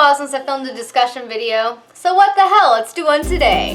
while since I filmed a discussion video, so what the hell, let's do one today.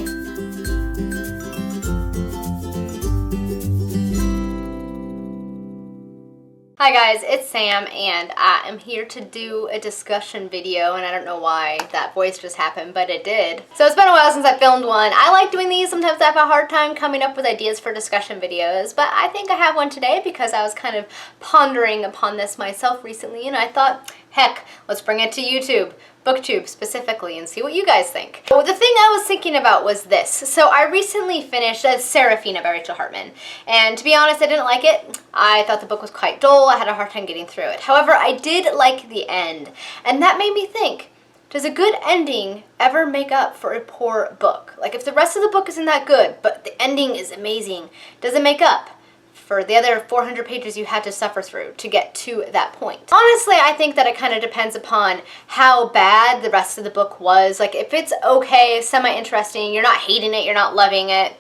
Hi guys, it's Sam and I am here to do a discussion video, and I don't know why that voice just happened, but it did. So it's been a while since I filmed one. I like doing these. Sometimes I have a hard time coming up with ideas for discussion videos, but I think I have one today because I was kind of pondering upon this myself recently, and I thought, heck, let's bring it to YouTube. Booktubes specifically, and see what you guys think. Well, the thing I was thinking about was this. So I recently finished Serafina by Rachel Hartman, and to be honest, I didn't like it. I thought the book was quite dull. I had a hard time getting through it. However, I did like the end, and that made me think, does a good ending ever make up for a poor book? Like, if the rest of the book isn't that good, but the ending is amazing, does it make up for the other 400 pages you had to suffer through to get to that point? Honestly, I think that it kind of depends upon how bad the rest of the book was. Like, if it's okay, semi-interesting, you're not hating it, you're not loving it,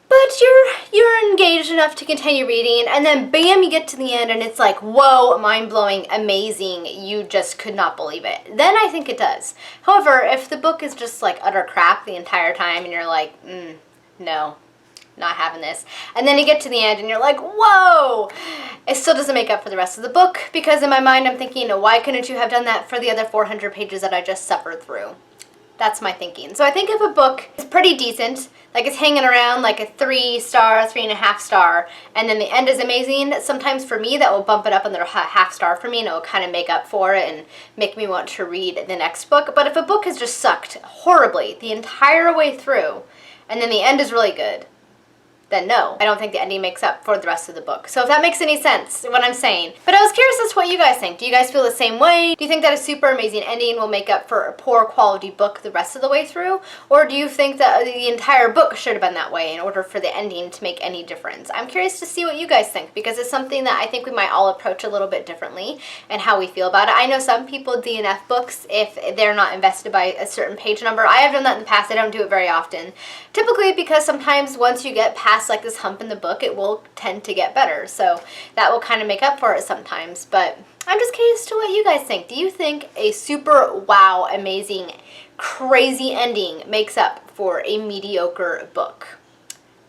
but you're engaged enough to continue reading, and then bam, you get to the end and it's like, whoa, mind-blowing, amazing, you just could not believe it, then I think it does. However, if the book is just like utter crap the entire time and you're like, no, not having this, and then you get to the end and you're like, whoa, it still doesn't make up for the rest of the book, because in my mind I'm thinking, why couldn't you have done that for the other 400 pages that I just suffered through? That's my thinking. So I think if a book is pretty decent, like it's hanging around like a 3-star, 3.5 star, and then the end is amazing, sometimes for me that will bump it up another half star for me, and it will kind of make up for it and make me want to read the next book. But if a book has just sucked horribly the entire way through, and then the end is really good, then no, I don't think the ending makes up for the rest of the book. So if that makes any sense, what I'm saying. But I was curious as to what you guys think. Do you guys feel the same way? Do you think that a super amazing ending will make up for a poor quality book the rest of the way through? Or do you think that the entire book should have been that way in order for the ending to make any difference? I'm curious to see what you guys think, because it's something that I think we might all approach a little bit differently and how we feel about it. I know some people DNF books if they're not invested by a certain page number. I have done that in the past. I don't do it very often. Typically because sometimes once you get past like this hump in the book, it will tend to get better. So that will kind of make up for it sometimes. But I'm just curious to what you guys think. Do you think a super wow, amazing, crazy ending makes up for a mediocre book?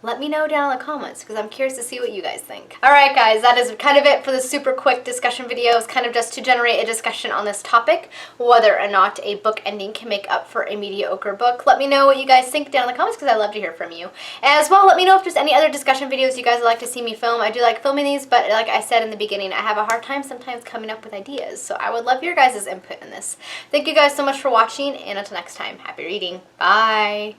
Let me know down in the comments, because I'm curious to see what you guys think. Alright guys, that is kind of it for the super quick discussion video. It's kind of just to generate a discussion on this topic, whether or not a book ending can make up for a mediocre book. Let me know what you guys think down in the comments, because I love to hear from you. As well, let me know if there's any other discussion videos you guys would like to see me film. I do like filming these, but like I said in the beginning, I have a hard time sometimes coming up with ideas. So I would love your guys' input in this. Thank you guys so much for watching, and until next time, happy reading. Bye!